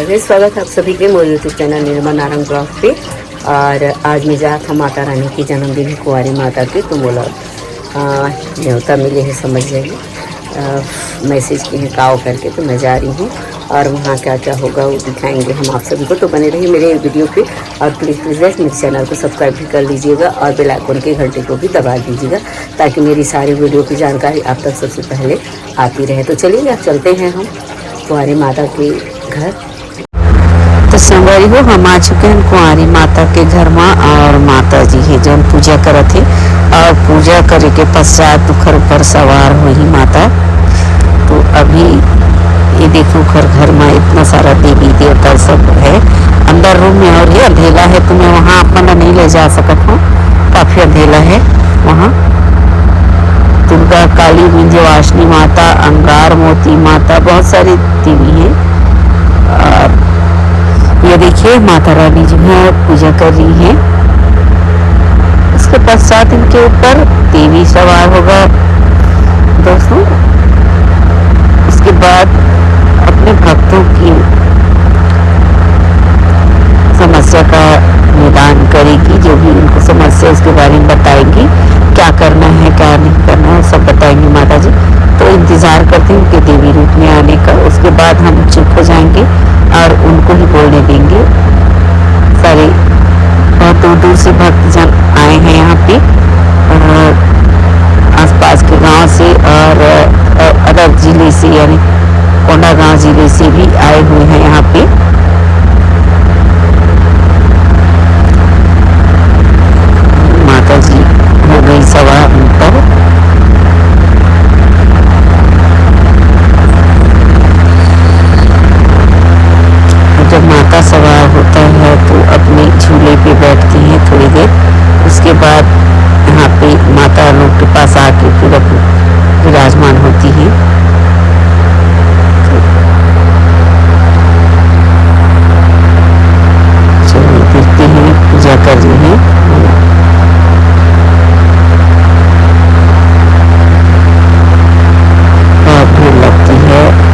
हाय, स्वागत है आप सभी के मोर यूट्यूब चैनल निर्मल नारंग ब्लॉग पे। और आज मैं जा था माता रानी की जन्मदिन है, कुंवारी माता की। तो बोला न्योता मिले है, समझ जाइए, मैसेज किए हैं काव करके। तो मैं जा रही हूँ और वहाँ क्या क्या होगा वो दिखाएंगे हम आप सभी को। तो बने रहिए मेरे वीडियो पे और प्लीज़ मेरे चैनल को सब्सक्राइब भी कर लीजिएगा और बेल आइकन के घंटे को भी दबा दीजिएगा, ताकि मेरी सारी वीडियो की जानकारी आप तक सबसे पहले आती रहे। तो चलिए अब चलते हैं हम कुंवारी माता के घर। तो संगवारी हो, हम आ चुके हैं कुंवारी माता के घर में। और माता जी है जो पूजा करत है, और पूजा करे के पश्चात उखर ऊपर सवार हुई माता। तो अभी ये देखो घर में इतना सारा देवी देवता सब है अंदर रूम में। और ये अंधेला है तो मैं वहाँ अपना नहीं ले जा सकत हूँ, काफ़ी अंधेला है वहाँ। दुर्गा, काली, विंध्यवासिनी माता, अंगार मोती माता, बहुत सारी देवी हैं। और ये देखिए माता रानी जो है पूजा कर रही है। उसके पश्चात इनके ऊपर देवी सवार होगा दोस्तों। उसके बाद अपने भक्तों की समस्या का निदान करेगी, जो भी उनको समस्या उसके बारे में बताएगी, क्या करना है क्या नहीं करना है सब बताएंगी माता जी। तो इंतज़ार करते हैं उनके देवी रूप में आने का। उसके बाद हम चुप हो जाएंगे और उनको ही बोलने देंगे। सारे बहुत दूर दूर से भक्तजन आए हैं यहाँ पे, आसपास के गांव से और अदर जिले से, यानी कोंडागांव जिले से भी आए हुए हैं यहाँ पे। माता जी हो गई सवार ऊपर। जब माता सवार होता है तो अपने झूले पे बैठती हैं थोड़ी देर। उसके बाद यहाँ पे माता लोग के पास आके फिर विराजमान होती हैं। चलिए देखते हैं, पूजा कर रही हैं। बहुत भीड़ लगती है।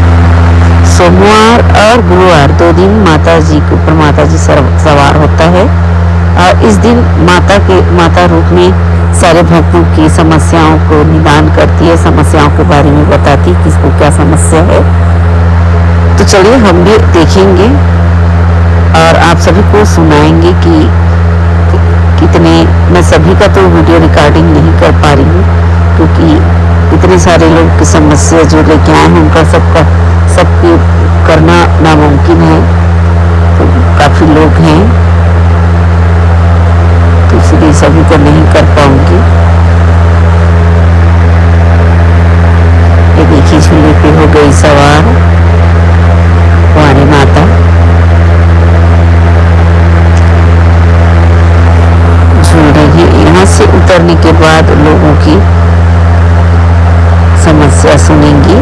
सोमवार और गुरुवार 2 दिन माता जी के ऊपर माता जी सवार होता है। और इस दिन माता रूप में सारे भक्तों की समस्याओं को निदान करती है, समस्याओं के बारे में बताती है किसको क्या समस्या है। तो चलिए हम भी देखेंगे और आप सभी को सुनाएंगे कि कितने। मैं सभी का तो वीडियो रिकॉर्डिंग नहीं कर पा रही हूँ, क्योंकि इतने सारे लोग की समस्या जो लेके आए हैं उनका सबके करना नामुमकिन है। तो काफ़ी लोग हैं, तो इसलिए सभी को नहीं कर पाऊंगी। ये देखिए झूले पे हो गई सवार कुंवारी माता। झूल रही है। यहाँ से उतरने के बाद लोगों की समस्या सुनेंगी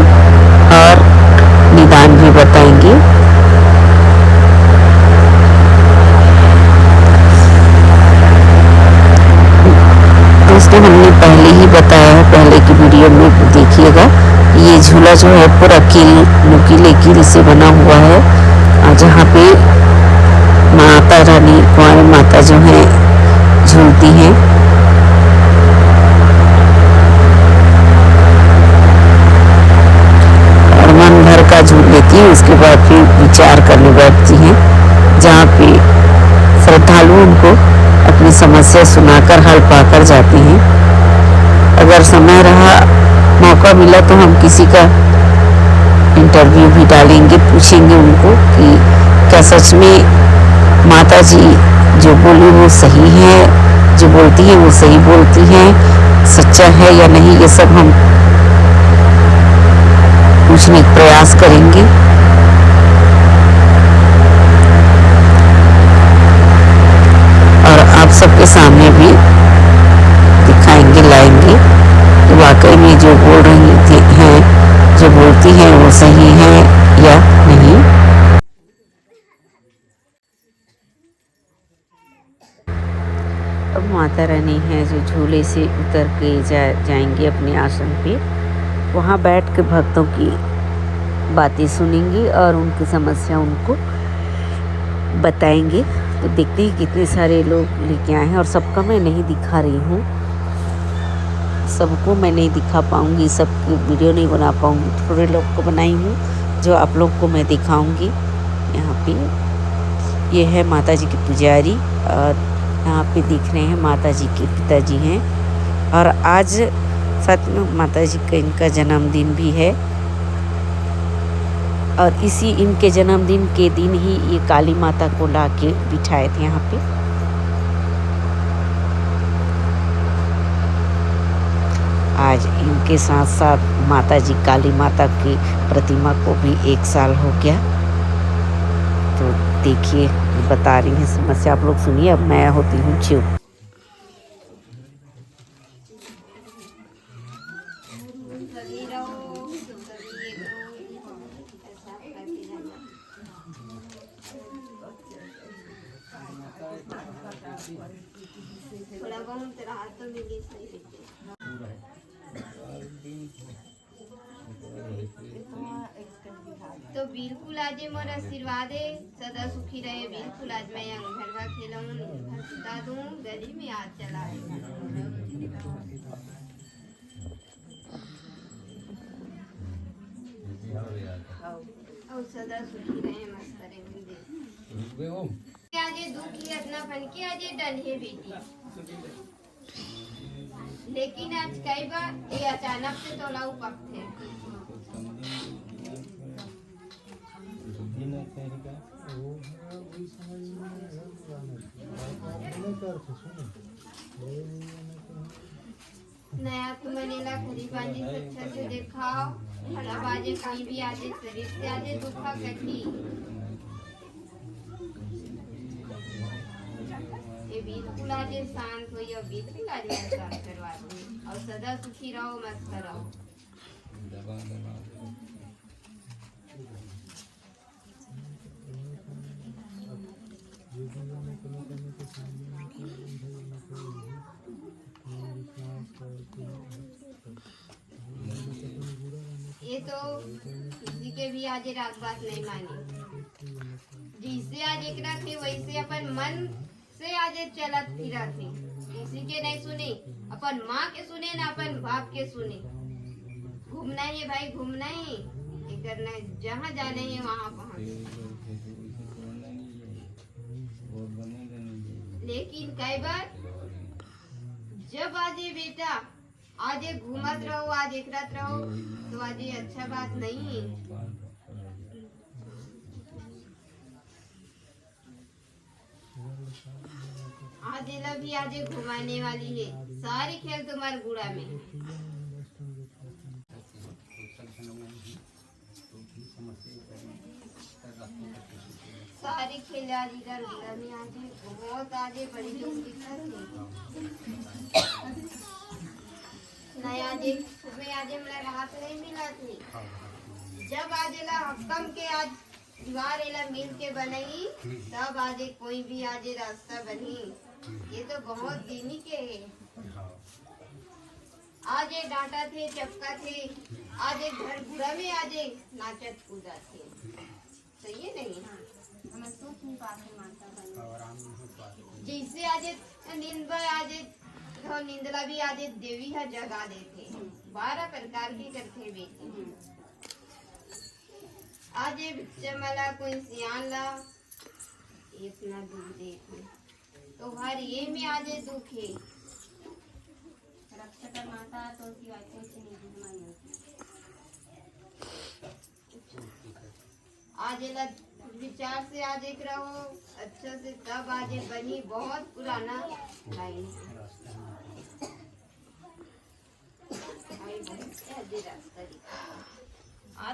और निदान भी बताएंगी। दोस्तों हमने पहले ही बताया है, पहले की वीडियो में देखिएगा। ये झूला जो है पूरा नुकीले कील से बना हुआ है, जहाँ पे माता रानी कुंवारी माता जो है झूलती हैं। और मन भर का झूल लेती हैं। उसके बाद फिर विचार करने बैठती हैं, जहाँ पे श्रद्धालु उनको अपनी समस्या सुनाकर हल पाकर जाते हैं। अगर समय रहा, मौका मिला तो हम किसी का इंटरव्यू भी डालेंगे, पूछेंगे उनको कि क्या सच में माता जी जो बोली वो सही है, जो बोलती है वो सही बोलती हैं, सच्चा है या नहीं। ये सब हम पूछने का प्रयास करेंगे। और आप सबके सामने भी दिखाएंगे, लाएंगे कि वाकई में जो बोल रही थी हैं, जो बोलती हैं वो सही है या नहीं। अब माता रानी है जो झूले से उतर के जाएंगे अपने आश्रम पे। वहाँ बैठ के भक्तों की बातें सुनेंगी और उनकी समस्या उनको बताएंगे। तो देखते हैं कितने सारे लोग लेके आए हैं, और सबका मैं नहीं दिखा रही हूँ, सबको मैं नहीं दिखा पाऊँगी, सब वीडियो नहीं बना पाऊँगी, थोड़े लोग को बनाई हूँ जो आप लोग को मैं दिखाऊँगी। यहाँ पे ये है माता जी के पुजारी, और यहाँ पे दिख रहे हैं माता जी के पिताजी हैं, और आज सच में माता जी का इनका जन्मदिन भी है, और इसी इनके जन्मदिन के दिन ही ये काली माता को ला के बिठाए थे यहाँ पे। आज इनके साथ साथ माता जी काली माता की प्रतिमा को भी 1 साल हो गया। तो देखिए बता रही हैं समस्या, आप लोग सुनिए। अब मैं होती हूँ चुप। थोड़ा बहुत तेरा हाथ तो मिली सही रहते। तो बिल्कुल आज मोर आशीर्वाद है, सदा सुखी रहे बिल्कुल। आज मैं घरवा खेलूँ सुता दूँ, गली में आज चला और सदा सुखी रहे मस्त रहे। आज दुख ही अपना फन के आज डन है बेटी, लेकिन आज कई बार ये अचानक से तोला उपक थे। नया तुम्हें खरी बाजी अच्छा से देखाओ, भला बाजे कहीं भी आजे शरीर से आजे दुखा कटी। ये बिल्कुल आज शांत हो, या बिल्कुल आज मैं शांत करवा दूँ, और सदा सुखी रहो मस्त रहो। ये तो किसी के भी आज राग बात नहीं मानी, जिससे आज एक थे वैसे अपन मन से आज चलत फिरा थे, किसी के नहीं सुने, अपन माँ के सुने ना अपन बाप के सुने। घूमना है भाई, घूमना है, ये करना है, जहाँ जाने है वहाँ पहुँच। लेकिन कई बार जब आज बेटा आज घूमत रहो, आज एक रात रहो, तो आज ये अच्छा बात नहीं है। आज भी आज घुमाने वाली है, सारी खेल तुम्हारे गुड़ा में। सारी खेल आज इधर गुड़ा में आज बहुत आज बड़ी लोग दिक्कत है। नहीं आज सुबह आज मेरा राहत नहीं मिला थी, जब आज ला हक्कम के आज दीवार एला मिल के बनाई, तब आज कोई भी आज रास्ता बनी। ये तो बहुत दिनी के है। आज डांटा थे, चपका थे, आज घर बुरा में आज नाचत कूदा थे। सही है नहीं? जैसे आज नींद आज निंदला भी आज देवी है जगा देते, 12 प्रकार की करते बेटी। आज चमला कोई सियान ला इतना दुख देखे, तो हर ये में आज दुख है। रक्षा माता तो आज विचार से आज एक रहो अच्छा से, तब आज बनी बहुत पुराना लाइन।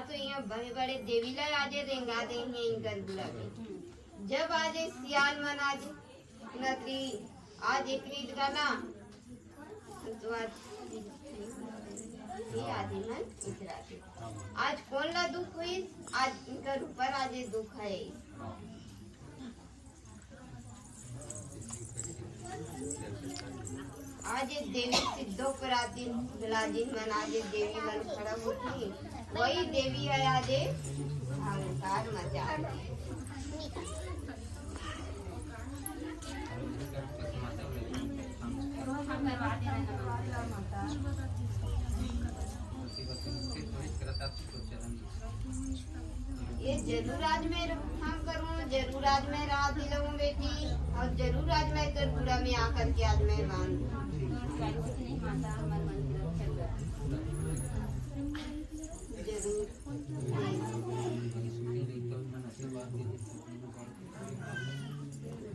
तो यहाँ बड़े बड़े देवीला आज रेंगा देंगे इनकर गुलाबी। जब आज सियान मन आज नत्री आज एक रीत गाना, तो आज कौन ला दुख हुई, आज इनका ऊपर आज दुख है। आज देवी सिद्धो पराधीन बिलाजीन मन आज देवी मन खड़ा होती, वही देवी है आज अहंकार मचा। ये जरूर आज मैं हम करूँ, जरूर आज मैं राह दिलाऊं बेटी, और जरूर आज मैं करपुरा में आकर के आज मैं बांधूं। जरूर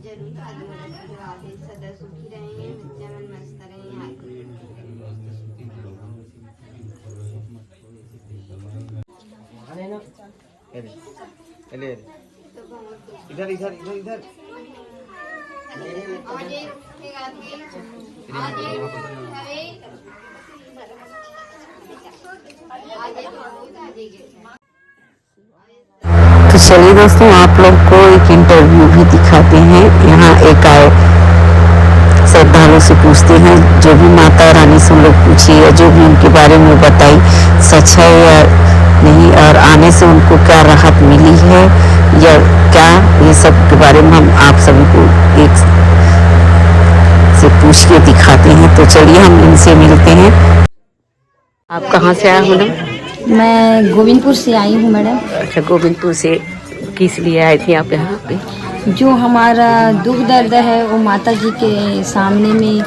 जरूर आज मेरे आगे सदा सुखी रहेंगे, बच्चे मन मस्त रहेंगे आगे। इधर इधर इधर इधर आज ये उठेगा कि आज ये उठे आज ये तो चलिए दोस्तों, आप लोग को एक इंटरव्यू भी दिखाते हैं। यहाँ एक आए श्रद्धालु से पूछते हैं, जो भी माता रानी से हम लोग पूछे या जो भी उनके बारे में बताई सच है या नहीं, और आने से उनको क्या राहत मिली है या क्या, ये सब के बारे में हम आप सभी को एक से पूछ के दिखाते हैं। तो चलिए हम इनसे मिलते हैं। आप कहाँ से आए मैडम? मैं गोविंदपुर से आई हूँ मैडम। अच्छा, गोविंदपुर से किस लिए आई थी आप यहाँ पे? जो हमारा दुख दर्द है वो माता जी के सामने में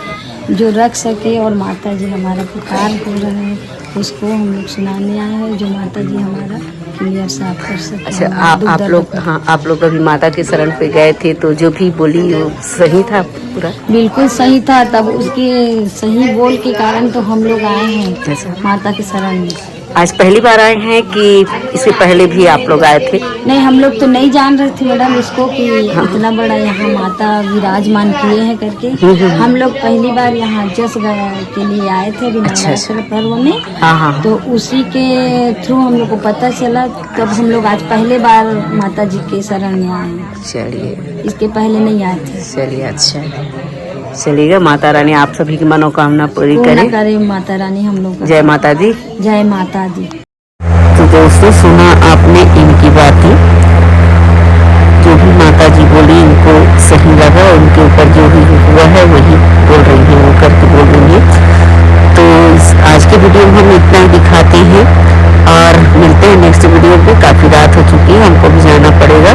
जो रख सके, और माता जी हमारा पुकार हो रहा है उसको हम लोग सुनाने आए हैं, जो माता जी हमारा क्लियर साफ कर सके। अच्छा, आप लोग, हाँ, आप लोग अभी माता के शरण पे गए थे, तो जो भी बोली वो सही था पूरा? बिल्कुल सही था। तब उसके सही बोल के कारण तो हम लोग आए हैं माता के शरण में। आज पहली बार आए हैं कि इससे पहले भी आप लोग आए थे? नहीं, हम लोग तो नहीं जान रहे थे मैडम इसको कि इतना बड़ा यहाँ माता विराजमान किए हैं करके। हम लोग पहली बार यहाँ जस के लिए आए थे नवरात्र पर्व में। तो उसी के थ्रू हम लोग को पता चला, तब हम लोग आज पहले बार माता जी के शरण में आए हैं। चलिए, इसके पहले नहीं आए थे। चलिए, अच्छा चलिएगा। माता रानी आप सभी की मनोकामना पूरी करे। माता रानी हम लोग। जय माता दी। जय माता दी। तो दोस्तों, सुना आपने इनकी बातें, जो भी माता जी बोली इनको सही लगा, उनके ऊपर जो भी हुआ है वही बोल रही है, वो करके बोल रही है। तो आज के वीडियो में हम इतना ही दिखाते हैं और मिलते हैं नेक्स्ट वीडियो पे। काफी रात हो चुकी है, हमको भी जाना पड़ेगा।